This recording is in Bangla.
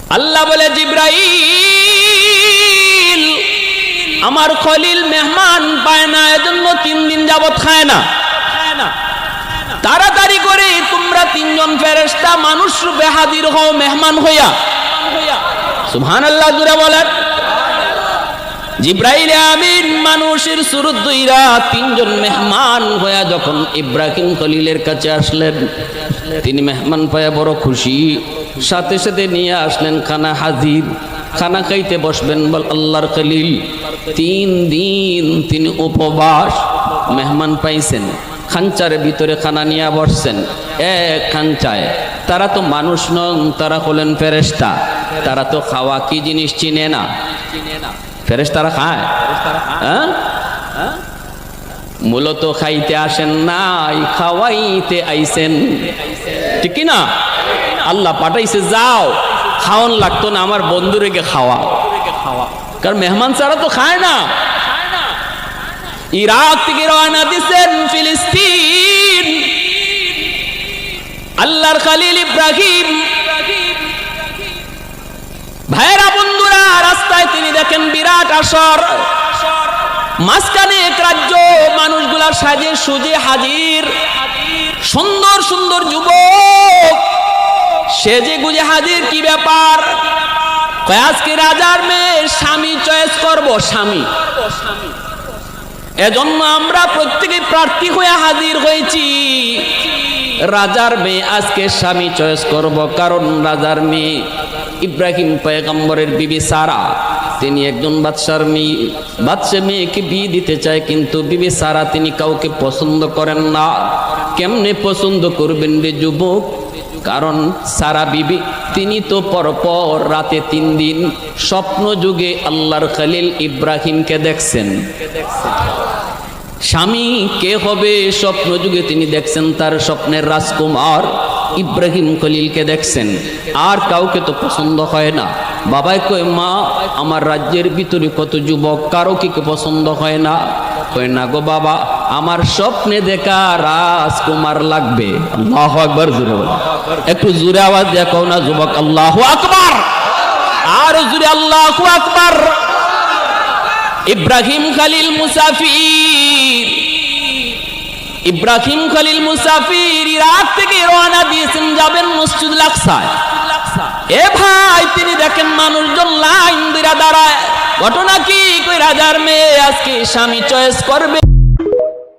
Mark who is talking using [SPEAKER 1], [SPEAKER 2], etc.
[SPEAKER 1] আল্লাহ বলে, জিব্রাইল আমার খলিল মেহমান পায় না, এজন্য 3 দিন যাবত খায় না। তাড়াতাড়ি করে তোমরা 3 জন ফেরেশতা মানুষ রূপে হাজির হও মেহমান হইয়া। সুবহানাল্লাহ জুড়ে বলেন। জিব্রাইল আমিন মানুষের সুরত দুইরা 3 জন মেহমান হইয়া যখন ইব্রাহিম খলিলের কাছে আসলেন, তিনি মেহমান পায়া বড় খুশি, সাথে সাথে নিয়ে আসলেন খানা হাজির। খানা খাইতে বসবেন বল আল্লাহর খলিল 3 দিন তিনি উপবাস, মেহমান পাইছেন, খাঞ্চারের ভিতরে খানা নিয়ে বসছেন এক খাঞ্চায়। তারা তো মানুষ নন, তারা হলেন ফেরেশতা, তারা তো খাওয়া কি জিনিস চিনে না। ফেরেশতারা খায়? হ্যাঁ, মূলত খাইতে আসেন নাই, খাওয়াইতে আইছেন, ঠিক না? আল্লাহ পাঠাইছে যাও, খাওয়ান লাগতো না, আমার বন্ধুরেকে খাওয়া, কারণ মেহমান ছাড়া তো খায় না। ইরাক থেকে রওনা দিয়েছেন ফিলিস্তিন, আল্লাহর খলিল ইব্রাহিম। ভাইরা বন্ধুরা, রাস্তায় তিনি দেখেন বিরাট আসর, মাঝখানে এক রাজ্য, মানুষগুলা সাজে সুজে হাজির, সুন্দর সুন্দর যুবক সেজে গুজে হাজির। কি ব্যাপার? আজকে রাজার মেয়ে স্বামী চয়েস করব, স্বামী। এজন্য আমরা প্রত্যেকে প্রার্থী হয়ে হাজির হয়েছি। রাজার মেয়ে আজকে স্বামী চয়েস করব, কারণ রাজার মেয়ে ইব্রাহিম পয়গম্বরের বিবি সারা, তিনি একজন বাদশার মেয়ে, বাদশা মেয়েকে বিয়ে দিতে চায়, কিন্তু বিবি সারা তিনি কাউকে পছন্দ করেন না। কেমনে পছন্দ করবেন রে যুবক? কারণ সারা বিবি তিনি তো পরপর রাতে 3 দিন স্বপ্ন যুগে আল্লাহর খলিল ইব্রাহিমকে দেখছেন। স্বামী কে হবে? স্বপ্ন যুগে তিনি দেখছেন তার স্বপ্নের রাজকুমার ইব্রাহিম খলিলকে দেখছেন, আর কাউকে তো পছন্দ হয় না। বাবাই কয়, মা আমার রাজ্যের ভিতরে কত যুবক, কারো কি পছন্দ হয় না? কয় না গো বাবা, আমার স্বপ্নে দেখা রাজকুমার লাগবে। আল্লাহু আকবার জোরে বলো, একটু জোরে আওয়াজ দিয়ে কও না যুবক আল্লাহু আকবার, আর জোরে আল্লাহু আকবার। ইব্রাহিম খলিল মুসাফির, ইব্রাহিম খলিল মুসাফির ইরাক থেকে রওনা দিয়েছেন, যাবেন মসজিদুল আকসায়। এ ভাই, তিনি দেখেন মানুষজন লাইন দিয়ে দাঁড়ায়। ঘটনা কি? কই রাজার মেয়ে আজকে স্বামী চয়েস করবে।